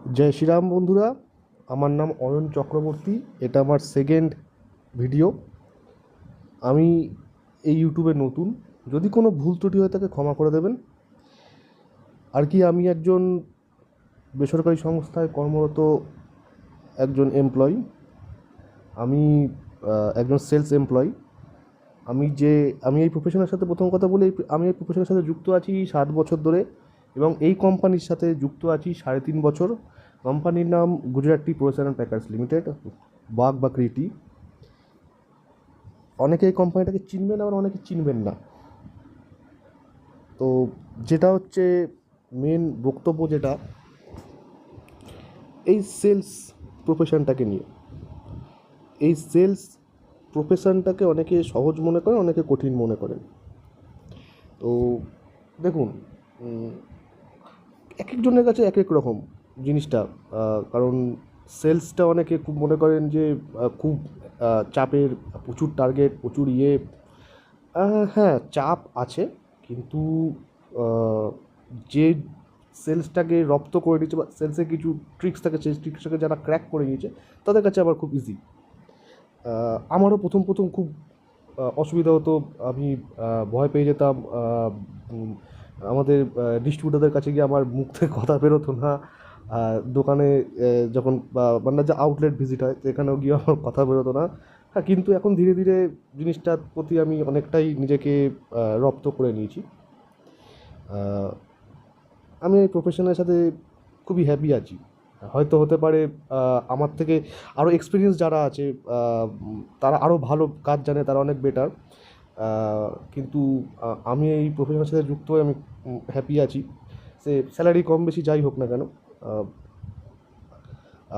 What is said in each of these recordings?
জয় শ্রীরাম বন্ধুরা, আমার নাম অয়ন চক্রবর্তী। এটা আমার সেকেন্ড ভিডিও। আমি এই ইউটিউবে নতুন। যদি কোনো ভুল ত্রুটি হয়ে থাকে ক্ষমা করে দেবেন। আর কি, আমি একজন বেসরকারি সংস্থায় কর্মরত একজন এমপ্লয়ি। আমি একজন সেলস এমপ্লয়ি। আমি যে আমি এই প্রফেশনের সাথে, প্রথম কথা বলি, আমি এই প্রফেশনের সাথে যুক্ত আছি 7 বছর ধরে এবং এই কোম্পানির সাথে যুক্ত আছি 3.5 বছর। কোম্পানির নাম Gujarat tea production and packers limited, বাগ বা ক্রিটি। অনেকে এই কোম্পানিটাকে চিনবেন, আবার অনেকে চিনবেন না। তো যেটা হচ্ছে মেন বক্তব্য, যেটা এই সেলস প্রফেশনটাকে নিয়ে, এই সেলস প্রফেশনটাকে অনেকে সহজ মনে করেন, অনেকে কঠিন মনে করেন। তো দেখুন, এক একজনের কাছে এক এক রকম জিনিসটা। কারণ সেলসটা অনেকে খুব মনে করেন যে খুব চাপের, প্রচুর টার্গেট, প্রচুর হ্যাঁ, চাপ আছে, কিন্তু যে সেলসটাকে রপ্ত করে নিচ্ছে বা সেলসের কিছু ট্রিক্স থাকে, সেই ট্রিক্সটাকে যারা ক্র্যাক করে নিয়েছে তাদের কাছে আবার খুব ইজি। আমারও প্রথম প্রথম খুব অসুবিধা হতো। আমি ভয় পেয়ে যেতাম। আমাদের ডিস্ট্রিবিউটারদের কাছে গিয়ে আমার মুখ থেকে কথা বেরোতো না। দোকানে যখন মানে যে আউটলেট ভিজিট হয়, তো এখানেও গিয়ে আমার কথা বেরোতো না। হ্যাঁ, কিন্তু এখন ধীরে ধীরে জিনিসটার প্রতি আমি অনেকটাই নিজেকে রপ্ত করে নিয়েছি। আহ, আমি এই প্রফেশনের সাথে খুবই হ্যাপি আছি। হয়তো হতে পারে আমার থেকে আরও এক্সপিরিয়েন্স যারা আছে, তারা আরও ভালো কাজ জানে, তারা অনেক বেটার। কিন্তু আমি এই প্রফেশনের সাথে যুক্ত হয়ে আমি হ্যাপি আছি। সে স্যালারি কম বেশি যাই হোক না কেন। আহ,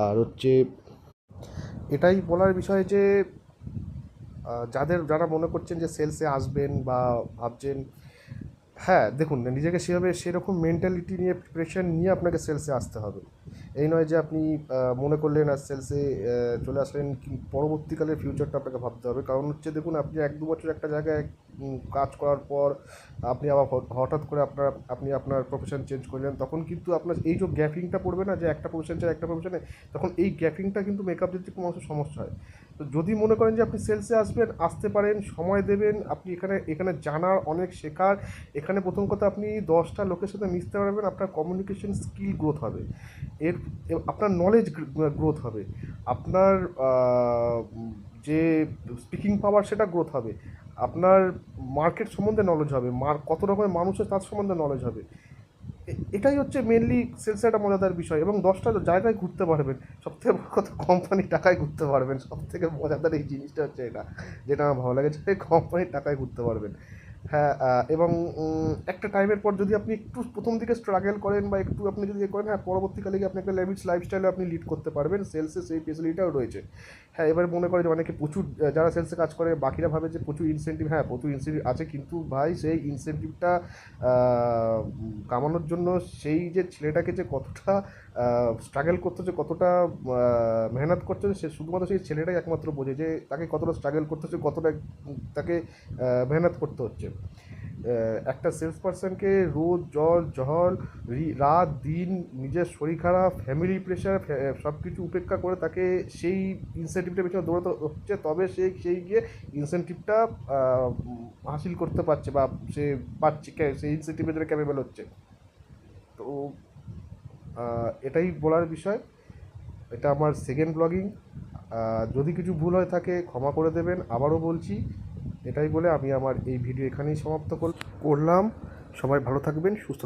আর হচ্ছে এটাই বলার বিষয় যে যারা মনে করছেন যে সেলসে আসবেন বা ভাবছেন, হ্যাঁ দেখুন, নিজেকে সেরকম মেন্টালিটি নিয়ে, প্রিপারেশন নিয়ে আপনাকে সেলসে আসতে হবে। এই নয় যে আপনি মনে করলেন আর সেলসে চলে আসলেন, পরবর্তীকালে ফিউচারটা আপনাকে ভাবতে হবে। কারণ হচ্ছে দেখুন, আপনি 1-2 বছর একটা জায়গায় কাজ করার পর আপনি আবার হঠাৎ করে আপনি আপনার প্রফেশন চেঞ্জ করলেন, তখন কিন্তু আপনার এই যে গ্যাপিংটা পড়বে না, যে একটা প্রফেশন ছেড়ে একটা প্রফেশনে, তখন এই গ্যাপিংটা কিন্তু মেকআপ দিতে কোনো মানুষের সমস্যা হয়। তো যদি মনে করেন যে আপনি সেলসে আসবেন, আসতে পারেন, সময় দেবেন, আপনি এখানে এখানে জানার, অনেক শেখার। এখানে প্রথম কথা, আপনি 10টা লোকের সাথে মিশতে পারবেন, আপনার কমিউনিকেশন স্কিল গ্রোথ হবে, এর আপনার নলেজ গ্রোথ হবে, আপনার যে স্পিকিং পাওয়ার সেটা গ্রোথ হবে, আপনার মার্কেট সম্বন্ধে নলেজ হবে, কত রকমের মানুষের তার সম্বন্ধে নলেজ হবে। এটাই হচ্ছে মেনলি সেলসের একটা মজাদার বিষয়। এবং 10টা জায়গায় ঘুরতে পারবেন, সবথেকে বড় কথা কোম্পানির টাকায় ঘুরতে পারবেন। সবথেকে মজাদার এই জিনিসটা হচ্ছে এটা, যেটা আমার ভালো লাগে, যে কোম্পানির টাকায় ঘুরতে পারবেন। হ্যাঁ, এবং একটা টাইমের পর যদি আপনি একটু প্রথম দিকে স্ট্রাগল করেন বা একটু আপনি যদি করেন, হ্যাঁ পরবর্তীকালে গিয়ে আপনি একটা লেভিশ লাইফস্টাইলে আপনি লিড করতে পারবেন। সেলসে সেই ফেসিলিটিটাও রয়েছে। হ্যাঁ, এবার মনে করে যে অনেকে প্রচুর, যারা সেলসে কাজ করে বাকিরা ভাবে যে প্রচুর ইনসেন্টিভ, হ্যাঁ প্রচুর ইনসেন্টিভ আছে, কিন্তু ভাই সেই ইনসেন্টিভটা কামানোর জন্য সেই যে ছেলেটাকে যে কতটা স্ট্রাগল করতে হচ্ছে, কতটা মেহনত করতে হচ্ছে, সে শুধুমাত্র সেই ছেলেটাই একমাত্র বোঝে যে তাকে কতটা স্ট্রাগল করতে হচ্ছে, কতটা তাকে মেহনত করতে হচ্ছে। একটা সেলস পার্সনকে রোদ জল জল, রাত দিন, নিজের শরীর খারাপ, ফ্যামিলি প্রেশার, সব কিছু উপেক্ষা করে তাকে সেই ইনসেন্টিভটা পেছনে দৌড়াতে হচ্ছে, তবে সেই গিয়ে ইনসেন্টিভটা হাসিল করতে পারছে বা সে পাচ্ছে, সেই ইনসেন্টিভের জন্য ক্যাপেবল হচ্ছে। তো এটাই বলার বিষয়। এটা আমার সেকেন্ড ব্লগিং। যদি কিছু ভুল হয়ে থাকে ক্ষমা করে দেবেন, আবারও বলছি। এটাই বলে আমি আমার এই ভিডিও এখানেই সমাপ্ত করলাম। সবাই ভালো থাকবেন, সুস্থ